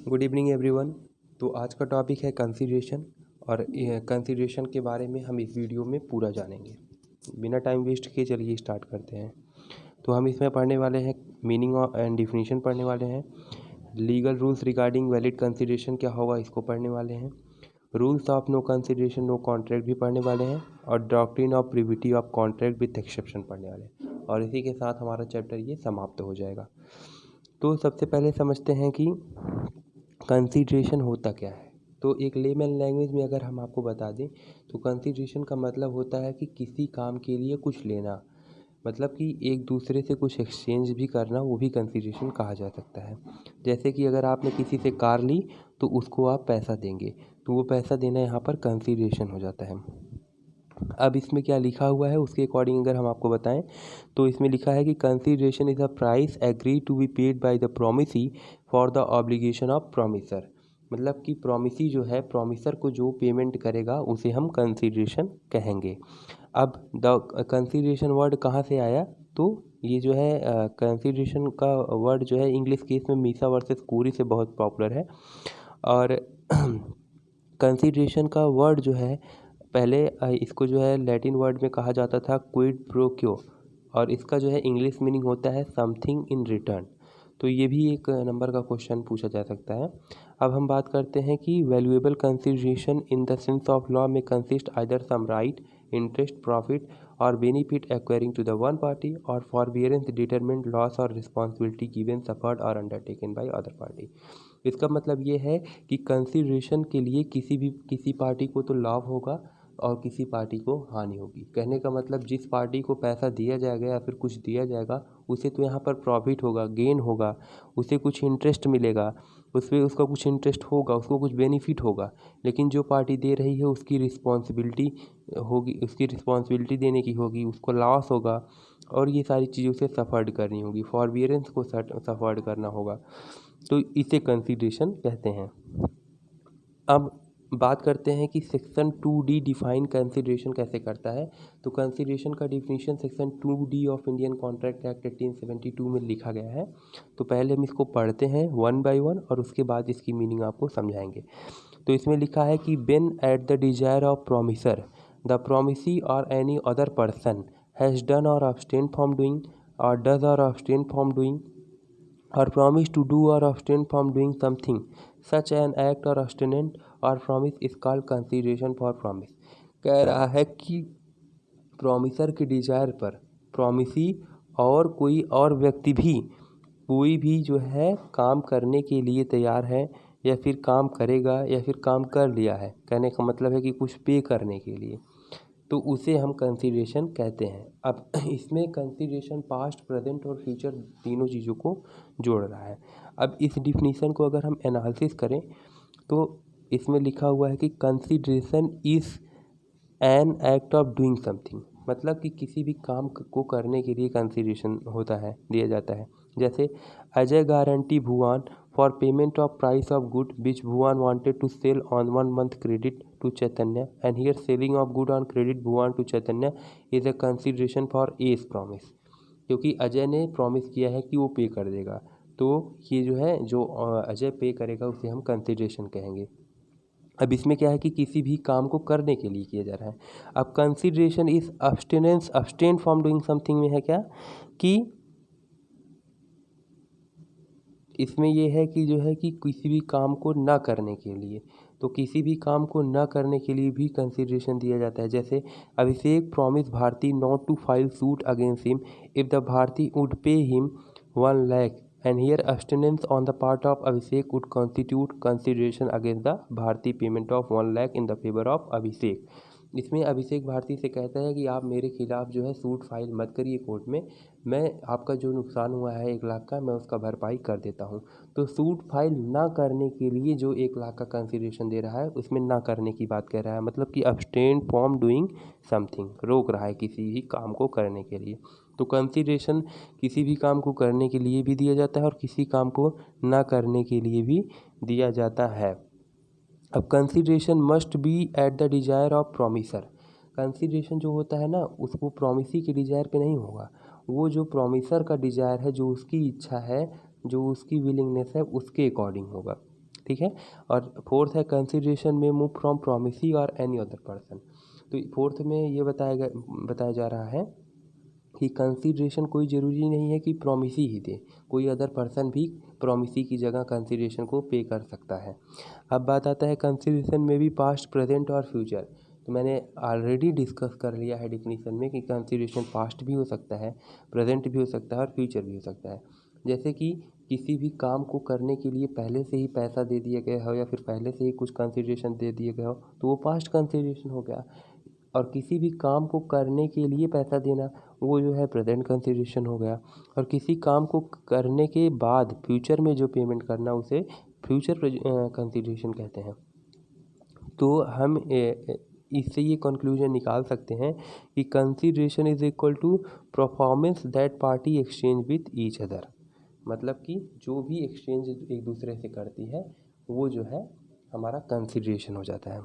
Good evening everyone. तो आज का टॉपिक है कंसीडरेशन और कंसीडरेशन के बारे में हम इस वीडियो में पूरा जानेंगे। बिना टाइम वेस्ट किए चलिए स्टार्ट करते हैं। तो हम इसमें पढ़ने वाले हैं मीनिंग एंड डिफिनीशन पढ़ने वाले हैं, legal rules regarding valid consideration क्या होगा इसको पढ़ने वाले हैं, rules of no consideration no contract भी पढ़ने वाले हैं और doctrine of privity of contract with exception पढ़ने वाले हैं। और इसी के साथ हमारा चैप्टर ये समाप्त हो जाएगा। तो सबसे पहले समझते हैं कि कंसीडरेशन होता क्या है। तो एक लेमन लैंग्वेज में अगर हम आपको बता दें तो कंसीडरेशन का मतलब होता है कि किसी काम के लिए कुछ लेना, मतलब कि एक दूसरे से कुछ एक्सचेंज भी करना, वो भी कंसीडरेशन कहा जा सकता है। जैसे कि अगर आपने किसी से कार ली तो उसको आप पैसा देंगे, तो वो पैसा देना यहाँ पर कंसीडरेशन हो जाता है। अब इसमें क्या लिखा हुआ है उसके अकॉर्डिंग अगर हम आपको बताएं तो इसमें लिखा है कि consideration is a price agree to be paid by the promisee for the obligation of promisor. मतलब कि प्रोमिसी जो है, प्रोमिसर को जो पेमेंट करेगा उसे हम कंसीडरेशन कहेंगे। अब द कंसीडरेशन वर्ड कहाँ से आया, तो ये जो है कंसीडरेशन का वर्ड जो है इंग्लिश केस में मीसा वर्सेस कुरी से बहुत पॉपुलर है। और कंसीडरेशन का वर्ड जो है पहले इसको जो है लैटिन वर्ड में कहा जाता था क्विड प्रो क्यो, और इसका जो है इंग्लिश मीनिंग होता है समथिंग इन रिटर्न। तो ये भी एक नंबर का क्वेश्चन पूछा जा सकता है। अब हम बात करते हैं कि valuable consideration in the sense of law में consist either some right, interest, profit और benefit acquiring to the one party और फॉरबियरेंस डिटरमिनेंट लॉस और रिस्पॉन्सिबिलिटी गिवन सफर्ड और अंडरटेकन बाय अदर पार्टी। इसका मतलब ये है कि कंसीडरेशन के लिए किसी पार्टी को तो लाभ होगा और किसी पार्टी को हानि होगी। कहने का मतलब जिस पार्टी को पैसा दिया जाएगा या फिर कुछ दिया जाएगा उसे तो यहाँ पर प्रॉफिट होगा, गेन होगा, उसे कुछ इंटरेस्ट मिलेगा, उसमें उसका कुछ इंटरेस्ट होगा, उसको कुछ बेनिफिट होगा। लेकिन जो पार्टी दे रही है उसकी रिस्पॉन्सिबिलिटी होगी, उसकी रिस्पॉन्सिबिलिटी देने की होगी, उसको लॉस होगा और ये सारी चीज़ों से सफ़र्ड करनी होगी, फॉरबियरेंस को सफ़र्ड करना होगा। तो इसे कंसीडरेशन कहते हैं। अब बात करते हैं कि सेक्शन 2D डिफाइन कंसीडरेशन कैसे करता है। तो कंसीडरेशन का definition section 2D of Indian contract act 1872 में लिखा गया है। तो पहले हम इसको पढ़ते हैं वन बाय वन और उसके बाद इसकी मीनिंग आपको समझाएंगे। तो इसमें लिखा है कि when at the desire of promisor the promisee or any other person has done or abstain from doing or does or abstain from doing or promise to do or abstain from doing something, such an act or abstinent or promise is called consideration for promise। कह रहा है कि promisor के Dzire पर promisee और कोई और व्यक्ति भी कोई भी जो है काम करने के लिए तैयार है या फिर काम करेगा या फिर काम कर लिया है, कहने का मतलब है कि कुछ पे करने के लिए, तो उसे हम कंसीडरेशन कहते हैं। अब इसमें कंसीडरेशन पास्ट, प्रेजेंट और फ्यूचर तीनों चीज़ों को जोड़ रहा है। अब इस डिफिनीशन को अगर हम एनालिसिस करें तो इसमें लिखा हुआ है कि consideration is an act of doing something, मतलब कि किसी भी काम को करने के लिए कंसीडरेशन होता है, दिया जाता है। जैसे Ajay guarantee Bhuvan for payment of price of good which Bhuvan wanted to sell on 1 month credit to Chaitanya and here selling of good on credit Bhuvan to Chaitanya is a consideration for as promise. क्योंकि अजय ने प्रॉमिस किया है कि वो पे कर देगा, तो ये जो है जो अजय पे करेगा उसे हम कंसीडरेशन कहेंगे। अब इसमें क्या है कि किसी भी काम को करने के लिए किया जा रहा है। अब consideration is abstinence, abstain from doing something में है क्या कि इसमें ये है कि जो है कि किसी भी काम को ना करने के लिए, तो किसी भी काम को ना करने के लिए भी कंसीडरेशन दिया जाता है। जैसे Abhishek promise Bharati not to file suit against him if the Bharati would pay him 1 lakh and here abstinence on the part of Abhishek would constitute consideration against the Bharti payment of 1 lakh in the favor of Abhishek। इसमें अभिषेक भारती से कहता है कि आप मेरे खिलाफ जो है सूट फाइल मत करिए कोर्ट में, मैं आपका जो नुकसान हुआ है 1 लाख का मैं उसका भरपाई कर देता हूँ। तो सूट फाइल ना करने के लिए जो 1 लाख का कंसिडरेशन दे रहा है उसमें ना करने की बात कह रहा है, मतलब कि अब्सटेन फ्रॉम डूइंग समथिंग, रोक रहा है किसी भी काम को करने के लिए। तो कंसिडरेशन किसी भी काम को करने के लिए भी दिया जाता है और किसी काम को ना करने के लिए भी दिया जाता है। अब consideration must be eight the desire of promisor. Consideration जो होता है ना उसको प्रोमिसी के डिजायर पे नहीं होगा, वो जो प्रोमिसर का डिजायर है, जो उसकी इच्छा है, जो उसकी विलिंगनेस है उसके अकॉर्डिंग होगा। ठीक है। और फोर्थ है कंसिडरेशन में move from promisee or any other person. तो फोर्थ में ये बताया जा रहा है कि कंसिडरेशन कोई ज़रूरी नहीं है कि प्रोमिसी ही दे, कोई अदर पर्सन भी प्रोमिसी की जगह कंसिडरेशन को पे कर सकता है। अब बात आता है कंसिडरेशन में भी पास्ट, प्रेजेंट और फ्यूचर। तो मैंने ऑलरेडी डिस्कस कर लिया है डिफिनीसन में कि कंसिडरेशन पास्ट भी हो सकता है, प्रेजेंट भी हो सकता है और फ्यूचर भी हो सकता है। जैसे कि किसी भी काम को करने के लिए पहले से ही पैसा दे दिया गया हो या फिर पहले से ही कुछ कंसिडरेशन दे दिया गया हो तो वो पास्ट कंसिडरेशन हो गया। और किसी भी काम को करने के लिए पैसा देना वो जो है प्रेजेंट कंसिडरेशन हो गया। और किसी काम को करने के बाद फ्यूचर में जो पेमेंट करना उसे फ्यूचर कंसिडरेशन कहते हैं। तो हम इससे ये कंक्लूजन निकाल सकते हैं कि consideration is equal to performance that party exchange with each other. मतलब कि जो भी एक्सचेंज एक दूसरे से करती है वो जो है हमारा कंसिडरेशन हो जाता है।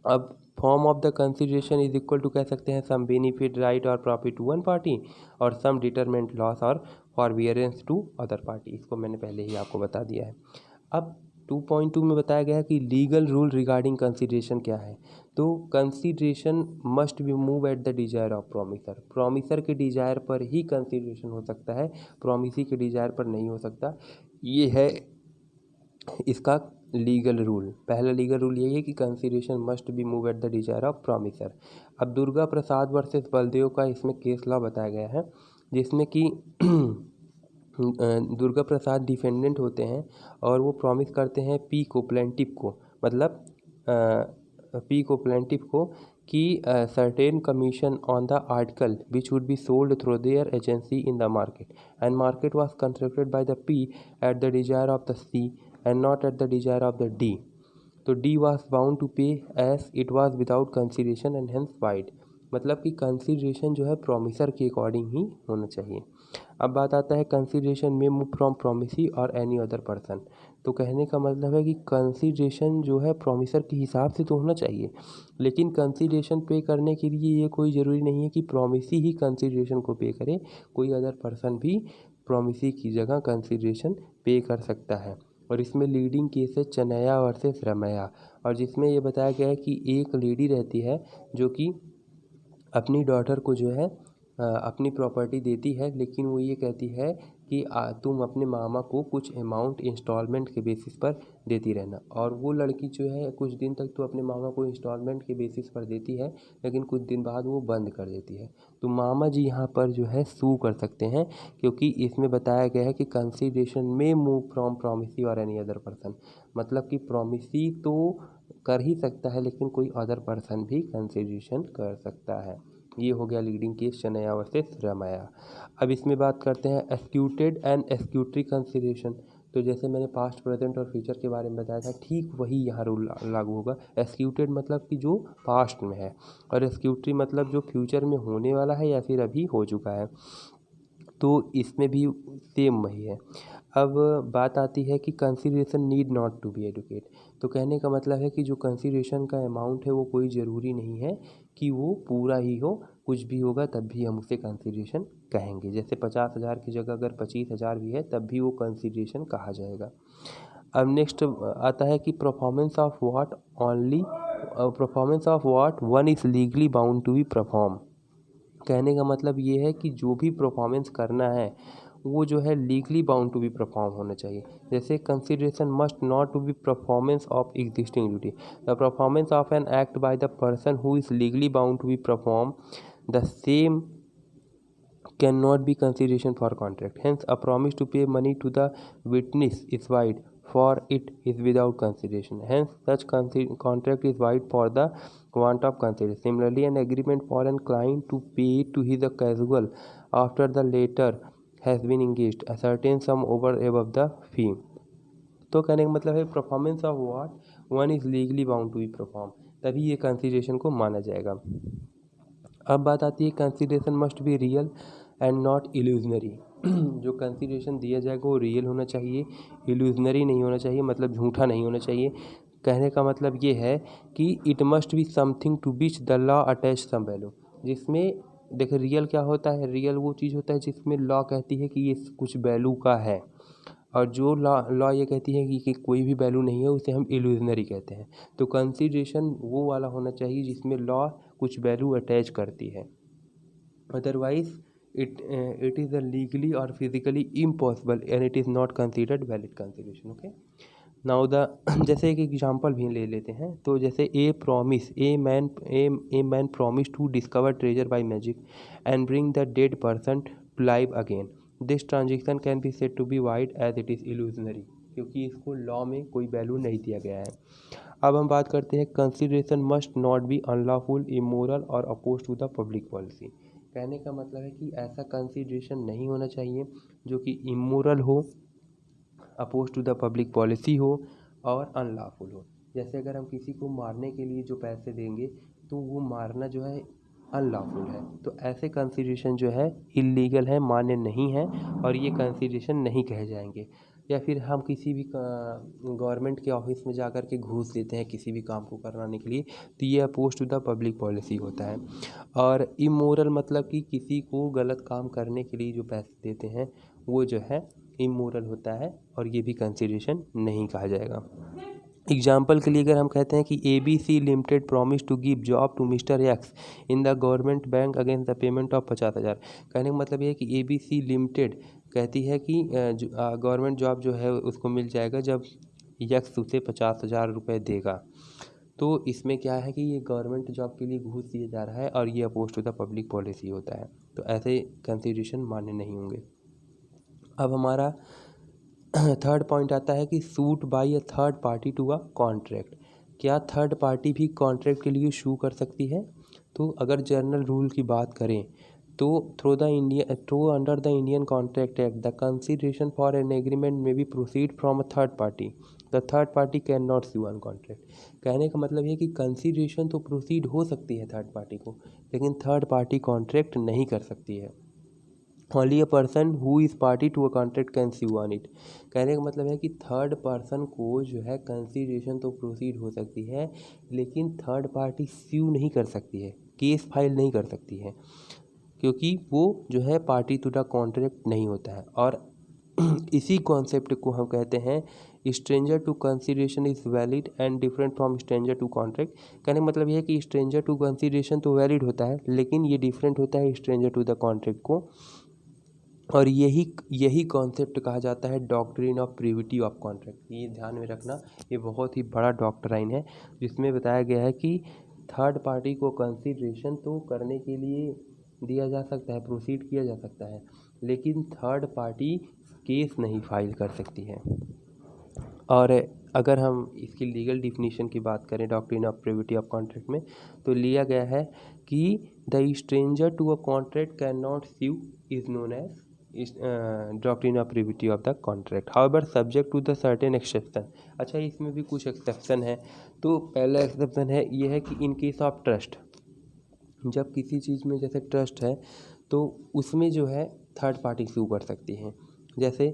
अब form of the consideration is equal to कह सकते हैं सम बेनिफिट, राइट और प्रॉफिट टू वन पार्टी और सम डिटरमेंट लॉस और फॉरबियरेंस टू अदर पार्टी। इसको मैंने पहले ही आपको बता दिया है। अब 2.2 में बताया गया है कि लीगल रूल रिगार्डिंग कंसिडरेशन क्या है। तो consideration must be move at the desire of promisor. Promisor के डिजायर पर ही कंसिडरेशन हो सकता है, प्रोमिसी के डिजायर पर नहीं हो सकता। ये है इसका लीगल रूल। पहला लीगल रूल यही है कि consideration must be move at the desire of promisor. अब दुर्गा प्रसाद वर्सेस बलदेव का इसमें केस लॉ बताया गया है, जिसमें कि दुर्गा प्रसाद डिफेंडेंट होते हैं और वो प्रॉमिस करते हैं पी को प्लेंटिफ को, मतलब पी को प्लेंटिफ को कि certain commission on the article which would be sold through their agency in the market and market was constructed by the P at the desire of the C and not at the desire of the D. तो D was bound to pay as it was without consideration and hence void। मतलब कि consideration जो है promisor के according ही होना चाहिए। अब बात आता है कंसिडरेशन में move from promisee or any other person. तो कहने का मतलब है कि कंसिडरेशन जो है प्रोमिसर के हिसाब से तो होना चाहिए, लेकिन कंसिडरेशन पे करने के लिए ये कोई ज़रूरी नहीं है कि प्रोमिसी ही कंसिडरेशन को पे करे, कोई अदर पर्सन भी प्रोमिसी की जगह कंसिडरेशन पे कर सकता है। और इसमें लीडिंग केस है चनैया वर्सेस रमैया, और जिसमें ये बताया गया है कि एक लेडी रहती है जो कि अपनी डॉटर को जो है अपनी प्रॉपर्टी देती है, लेकिन वो ये कहती है कि तुम अपने मामा को कुछ अमाउंट इंस्टॉलमेंट के बेसिस पर देती रहना। और वो लड़की जो है कुछ दिन तक तो अपने मामा को इंस्टॉलमेंट के बेसिस पर देती है, लेकिन कुछ दिन बाद वो बंद कर देती है। तो मामा जी यहाँ पर जो है सू कर सकते हैं, क्योंकि इसमें बताया गया है कि कंसिडरेशन में move from promisee or any other person. मतलब कि प्रोमिसी तो कर ही सकता है, लेकिन कोई अदर पर्सन भी कंसिडरेशन कर सकता है। ये हो गया लीडिंग केस चनैया वर्सेस रमैया। अब इसमें बात करते हैं एक्सक्यूटेड एंड एक्सक्यूटरी कंसिडरेशन। तो जैसे मैंने पास्ट, प्रेजेंट और फ्यूचर के बारे में बताया था, ठीक वही यहाँ रूल लागू होगा। एक्सक्यूटेड मतलब कि जो पास्ट में है, और एक्सक्यूटरी मतलब जो फ्यूचर में होने वाला है या फिर अभी हो चुका है। तो इसमें भी सेम वही है। अब बात आती है कि consideration need not to be adequate. तो कहने का मतलब है कि जो कंसिडरेशन का अमाउंट है वो कोई ज़रूरी नहीं है कि वो पूरा ही हो, कुछ भी होगा तब भी हम उसे कंसिडरेशन कहेंगे। जैसे 50,000 की जगह अगर 25,000 भी है तब भी वो कंसिडरेशन कहा जाएगा। अब नेक्स्ट आता है कि performance of what one is legally bound to be perform. कहने का मतलब ये है कि जो भी परफॉर्मेंस करना है वो जो है legally bound to be perform होना चाहिए। जैसे consideration must not to be performance of existing duty. The performance of an act by the person who is legally bound to be perform the same can not be consideration for contract. Hence a promise to pay money to the witness is void for it is without consideration. Hence, such contract is void for the want of consideration. Similarly, an agreement for an client to pay to his casual after the latter has been engaged a certain sum over above the fee. तो कहने का मतलब है performance of what one is legally bound to be perform, तभी ये consideration को माना जाएगा। अब बात आती है consideration must be real and not illusionary. जो कंसिडरेशन दिया जाएगा वो रियल होना चाहिए, इल्यूजनरी नहीं होना चाहिए, मतलब झूठा नहीं होना चाहिए। कहने का मतलब ये है कि it must be something to which the law attach some value. जिसमें देखिए रियल क्या होता है, रियल वो चीज़ होता है जिसमें लॉ कहती है कि ये कुछ वैल्यू का है। और जो लॉ ये कहती है कि कोई भी वैल्यू नहीं है उसे हम इल्यूजनरी कहते हैं। तो कंसीडरेशन वो वाला होना चाहिए जिसमें लॉ कुछ वैल्यू अटैच करती है, otherwise it is a legally or physically impossible and it is not considered valid consideration. Okay, now the जैसे एक एग्जांपल भी ले लेते हैं। तो जैसे a man promise to discover treasure by magic and bring the dead person to live again, this transaction can be said to be void as it is illusionary, क्योंकि इसको लॉ में कोई वैल्यू नहीं दिया गया है। अब हम बात करते हैं consideration must not be unlawful, immoral or opposed to the public policy. कहने का मतलब है कि ऐसा कंसिडरेशन नहीं होना चाहिए जो कि इमोरल हो, oppose to the public policy हो और अनलॉफुल हो। जैसे अगर हम किसी को मारने के लिए जो पैसे देंगे तो वो मारना जो है अनलॉफुल है, तो ऐसे कंसिडरेशन जो है इलीगल है, मान्य नहीं है और ये कंसिडरेशन नहीं कहे जाएंगे। या फिर हम किसी भी गवर्नमेंट के ऑफिस में जाकर के घूस देते हैं किसी भी काम को कराने के लिए, तो ये oppose to the public policy होता है। और इमोरल मतलब कि किसी को गलत काम करने के लिए जो पैसे देते हैं वो जो है इमोरल होता है और ये भी कंसिडरेशन नहीं कहा जाएगा। एग्जाम्पल के लिए अगर हम कहते हैं कि ABC limited promise to give job to mister X in the government bank against the payment of 50,000। कहने का मतलब ये है कि ABC लिमिटेड कहती है कि गवर्नमेंट जॉब जो है उसको मिल जाएगा जब यक्स उसे 50,000 रुपये देगा। तो इसमें क्या है कि ये गवर्नमेंट जॉब के लिए घूस दिया जा रहा है और ये oppose to the public policy होता है, तो ऐसे कंसिडरेशन मान्य नहीं होंगे। अब हमारा थर्ड पॉइंट आता है कि suit by a third party to a contract. क्या थर्ड पार्टी भी कॉन्ट्रैक्ट के लिए शू कर सकती है? तो अगर जनरल रूल की बात करें तो though under the Indian contract act the consideration for an agreement may be proceed from a third party, the third party can not sue on contract. कहने का मतलब ये कि कंसिडरेशन तो प्रोसीड हो सकती है थर्ड पार्टी को, लेकिन थर्ड पार्टी कॉन्ट्रैक्ट नहीं कर सकती है। Only a person who is party to a contract can sue on it. कहने का मतलब है कि थर्ड पर्सन को जो है कंसिडरेशन तो प्रोसीड हो सकती है, लेकिन थर्ड पार्टी स्यू नहीं कर सकती है, केस फाइल नहीं कर सकती है, क्योंकि वो जो है पार्टी टू द कॉन्ट्रैक्ट नहीं होता है। और इसी कॉन्सेप्ट को हम कहते हैं stranger to consideration is valid and different from stranger to contract. कहने का मतलब ये है कि स्ट्रेंजर टू कंसिडरेशन तो वैलिड होता है, लेकिन ये डिफरेंट होता है स्ट्रेंजर टू द कॉन्ट्रैक्ट को। और यही कॉन्सेप्ट कहा जाता है doctrine of privity of contract. ये ध्यान में रखना, ये बहुत ही बड़ा डॉक्ट्राइन है जिसमें बताया गया है कि थर्ड पार्टी को कंसिडरेशन तो करने के लिए दिया जा सकता है, प्रोसीड किया जा सकता है, लेकिन थर्ड पार्टी केस नहीं फाइल कर सकती है। और अगर हम इसकी लीगल डिफिनीशन की बात करें doctrine of privity of contract में, तो लिया गया है कि the stranger to a contract can not sue is known as doctrine of privity of the contract, however subject to the certain exception. अच्छा, इसमें भी कुछ एक्सेप्शन है। तो पहला एक्सेप्शन है ये है कि इन केस ऑफ ट्रस्ट, जब किसी चीज़ में जैसे ट्रस्ट है तो उसमें जो है थर्ड पार्टी सू कर सकती है। जैसे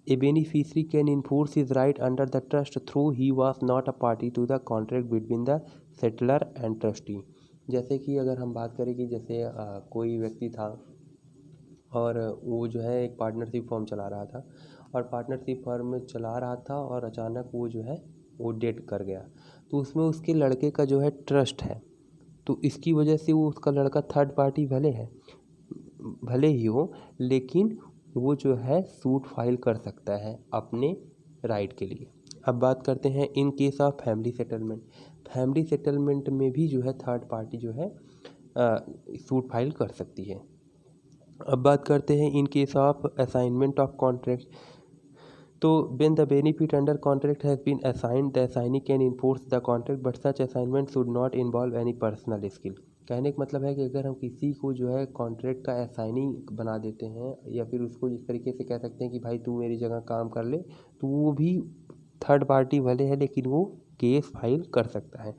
a beneficiary can enforce his right under the trust though he was not a party to the contract between the settlor and trustee. जैसे कि अगर हम बात करें कि जैसे कोई व्यक्ति था और वो जो है एक पार्टनरशिप फर्म चला रहा था, और पार्टनरशिप फर्म चला रहा था और अचानक वो जो है वो डेट कर गया, तो उसमें उसके लड़के का जो है ट्रस्ट है, तो इसकी वजह से वो उसका लड़का थर्ड पार्टी भले ही हो, लेकिन वो जो है सूट फाइल कर सकता है अपने राइट के लिए। अब बात करते हैं in case of family settlement. Family settlement में भी जो है थर्ड पार्टी जो है सूट फाइल कर सकती है। अब बात करते हैं in case of assignment of contract. तो when the benefit under contract has been assigned, the assignee can enforce the contract, but such assignment should not involve any personal skill। कहने का मतलब है कि अगर हम किसी को जो है कॉन्ट्रैक्ट का असाइनी बना देते हैं, या फिर उसको इस तरीके से कह सकते हैं कि भाई तू मेरी जगह काम कर ले, तो वो भी थर्ड पार्टी भले है लेकिन वो केस फाइल कर सकता है।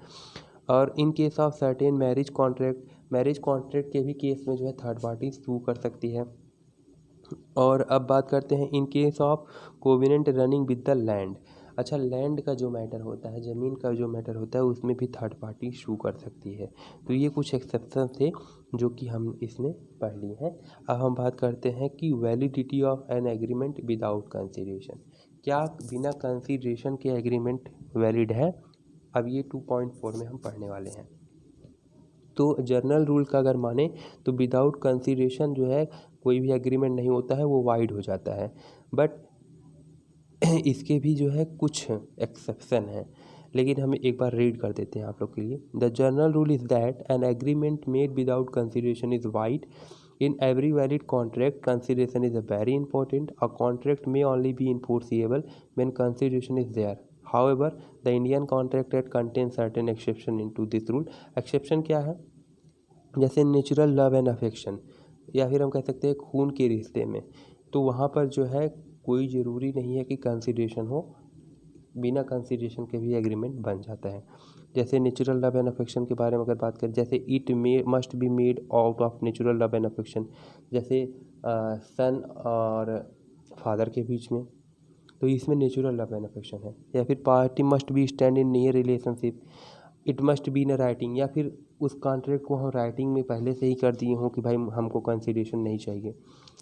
और in case of certain marriage contract के भी केस में जो है थर्ड पार्टी सू कर सकती है। और अब बात करते हैं in case of covenant running with the land. अच्छा, लैंड का जो मैटर होता है, ज़मीन का जो मैटर होता है, उसमें भी थर्ड पार्टी शू कर सकती है। तो ये कुछ एक्सेप्शन थे जो कि हम इसमें पढ़ लिए हैं। अब हम बात करते हैं कि validity of an agreement without consideration. क्या बिना कंसीडरेशन के एग्रीमेंट वैलिड है? अब ये 2.4 में हम पढ़ने वाले हैं। तो जनरल रूल का अगर माने तो विदाउट कंसीडरेशन जो है कोई भी एग्रीमेंट नहीं होता है, वो वाइड हो जाता है। बट इसके भी जो है कुछ एक्सेप्शन हैं, लेकिन हम एक बार रीड कर देते हैं आप लोग के लिए। The general rule is that an agreement made without consideration is wide in every valid contract. Consideration is very important. A contract may only be enforceable when consideration is there. However, the Indian Contract Act contains certain exception into this rule. Exception क्या है? जैसे natural love and affection, या फिर हम कह सकते हैं खून के रिश्ते में, तो वहाँ पर जो है कोई ज़रूरी नहीं है कि कंसीडरेशन हो, बिना कंसीडरेशन के भी एग्रीमेंट बन जाता है। जैसे नेचुरल लव एंड अफेक्शन के बारे में अगर बात करें, जैसे it must be made out of natural love and affection, जैसे सन और फादर के बीच में, तो इसमें नेचुरल लव एंड अफेक्शन है। या फिर party must be stand in near relationship, it must be in writing, या फिर उस कॉन्ट्रैक्ट को हम राइटिंग में पहले से ही कर दिए हों कि भाई हमको कंसीडरेशन नहीं चाहिए।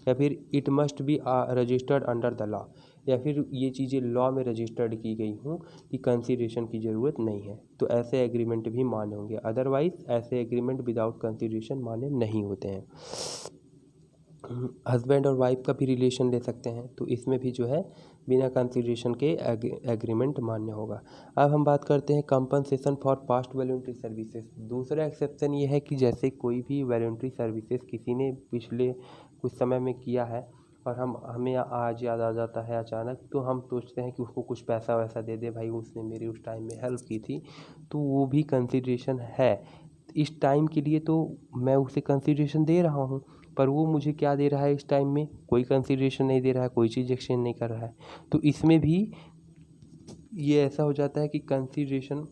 या फिर it must be registered under the law, या फिर ये चीज़ें लॉ में रजिस्टर्ड की गई हों कि कंसीडरेशन की ज़रूरत नहीं है, तो ऐसे एग्रीमेंट भी मान्य होंगे। अदरवाइज़ ऐसे एग्रीमेंट विदाउट कंसीडरेशन मान्य नहीं होते हैं। हस्बैंड और वाइफ का भी रिलेशन ले सकते हैं, तो इसमें भी जो है बिना कंसीडरेशन के एग्रीमेंट मान्य होगा। अब हम बात करते हैं compensation for past voluntary services. दूसरा एक्सेप्शन ये है कि जैसे कोई भी वॉलंटरी सर्विसेज किसी ने पिछले कुछ समय में किया है और हमें आज याद आ जाता है अचानक, तो हम सोचते हैं कि उसको कुछ पैसा वैसा दे दे, भाई उसने मेरी उस टाइम में हेल्प की थी, तो वो भी कंसीडरेशन है। इस टाइम के लिए तो मैं उसे कंसीडरेशन दे रहा हूँ, पर वो मुझे क्या दे रहा है इस टाइम में? कोई कंसीडरेशन नहीं दे रहा है, कोई चीज़ एक्सचेंज नहीं कर रहा है। तो इसमें भी ये ऐसा हो जाता है कि कंसीडरेशन,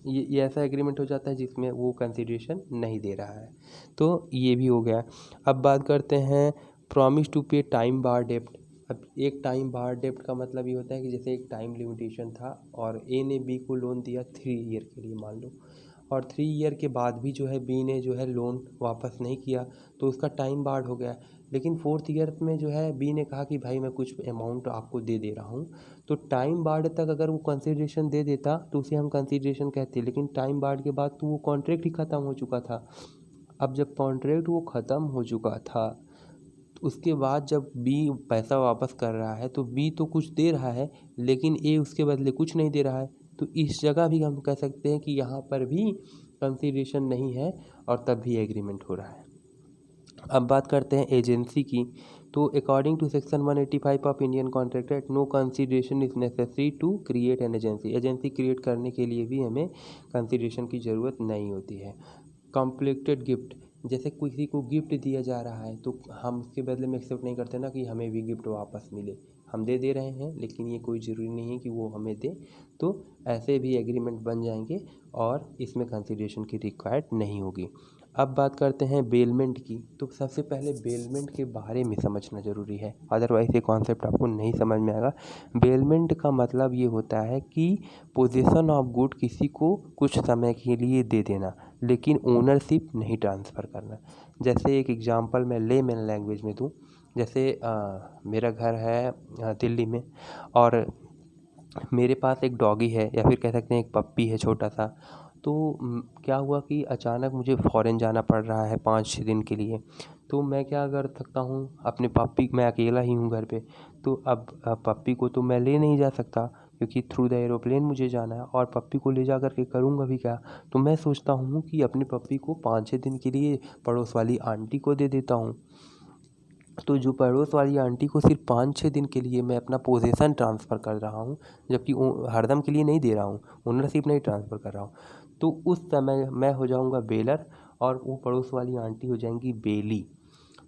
ये ऐसा एग्रीमेंट हो जाता है जिसमें वो कंसीडरेशन नहीं दे रहा है। तो ये भी हो गया। अब बात करते हैं प्रॉमिस टू पे टाइम बार डेप्ट। अब एक टाइम बार डेप्ट का मतलब ये होता है कि जैसे एक टाइम लिमिटेशन था और ए ने बी को लोन दिया 3 ईयर के लिए मान लो, और 3 ईयर के बाद भी जो है बी ने जो है लोन वापस नहीं किया, तो उसका टाइम बार्ड हो गया। लेकिन 4th ईयर में जो है बी ने कहा कि भाई मैं कुछ अमाउंट आपको दे दे रहा हूँ, तो टाइम बार्ड तक अगर वो कंसीडरेशन दे देता तो उसे हम कंसीडरेशन कहते, लेकिन टाइम बार्ड के बाद तो वो कॉन्ट्रैक्ट ही ख़त्म हो चुका था। अब जब कॉन्ट्रैक्ट वो ख़त्म हो चुका था, तो उसके बाद जब बी पैसा वापस कर रहा है तो बी तो कुछ दे रहा है, लेकिन ए उसके बदले कुछ नहीं दे रहा है। तो इस जगह भी हम कह सकते हैं कि यहाँ पर भी कंसीडरेशन नहीं है और तब भी एग्रीमेंट हो रहा है। अब बात करते हैं एजेंसी की। तो according to section 185 of Indian contract act, no consideration is necessary to create an agency. Agency create करने के लिए भी हमें कंसीडरेशन की ज़रूरत नहीं होती है। कॉम्प्लीटेड गिफ्ट, जैसे किसी को गिफ्ट दिया जा रहा है तो हम उसके बदले में एक्सेप्ट नहीं करते ना कि हमें भी गिफ्ट वापस मिले। हम दे रहे हैं, लेकिन ये कोई ज़रूरी नहीं है कि वो हमें दे, तो ऐसे भी एग्रीमेंट बन जाएंगे और इसमें कंसीडरेशन की रिक्वायर्ड नहीं होगी। अब बात करते हैं बेलमेंट की। तो सबसे पहले बेलमेंट के बारे में समझना ज़रूरी है, अदरवाइज़ ये कॉन्सेप्ट आपको नहीं समझ में आएगा। बेलमेंट का मतलब ये होता है कि पोजीशन ऑफ गुड किसी को कुछ समय के लिए दे देना, लेकिन ओनरशिप नहीं ट्रांसफ़र करना। जैसे एक एग्जांपल मैं लेमन लैंग्वेज में दूँ, जैसे मेरा घर है दिल्ली में और मेरे पास एक डॉगी है, या फिर कह सकते हैं एक पप्पी है छोटा सा। तो क्या हुआ कि अचानक मुझे फ़ॉरेन जाना पड़ रहा है 5-6 दिन के लिए, तो मैं क्या कर सकता हूँ, अपने पप्पी, मैं अकेला ही हूँ घर पे, तो अब पप्पी को तो मैं ले नहीं जा सकता क्योंकि थ्रू द एरोप्लेन मुझे जाना है, और पप्पी को ले जा कर के करूँगा भी क्या? तो मैं सोचता हूँ कि अपनी पप्पी को 5-6 दिन के लिए पड़ोस वाली आंटी को दे देता हूँ। तो जो पड़ोस वाली आंटी को सिर्फ 5-6 दिन के लिए मैं अपना पोजीशन ट्रांसफ़र कर रहा हूँ, जबकि हरदम के लिए नहीं दे रहा हूँ, ओनरशिप नहीं ट्रांसफ़र कर रहा हूँ। तो उस समय मैं हो जाऊँगा बेलर और वो पड़ोस वाली आंटी हो जाएंगी बेली,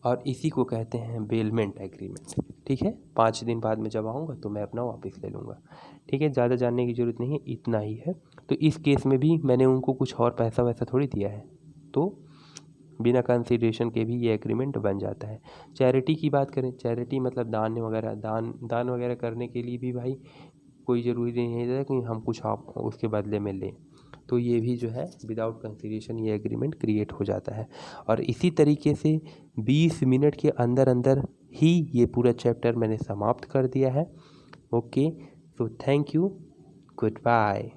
और इसी को कहते हैं बेलमेंट एग्रीमेंट। ठीक है, 5 दिन बाद में जब आऊँगा तो मैं अपना वापस ले लूँगा। ठीक है, ज़्यादा जानने की ज़रूरत नहीं है, इतना ही है। तो इस केस में भी मैंने उनको कुछ और पैसा वैसा थोड़ी दिया है, तो बिना कंसीडरेशन के भी ये एग्रीमेंट बन जाता है। चैरिटी की बात करें, चैरिटी मतलब दान वगैरह, दान वगैरह करने के लिए भी भाई कोई ज़रूरी नहीं है कि हम कुछ आप उसके बदले में लें, तो ये भी जो है विदाउट कंसीडरेशन ये एग्रीमेंट क्रिएट हो जाता है। और इसी तरीके से 20 मिनट के अंदर अंदर ही ये पूरा चैप्टर मैंने समाप्त कर दिया है। Okay, so thank you, good bye.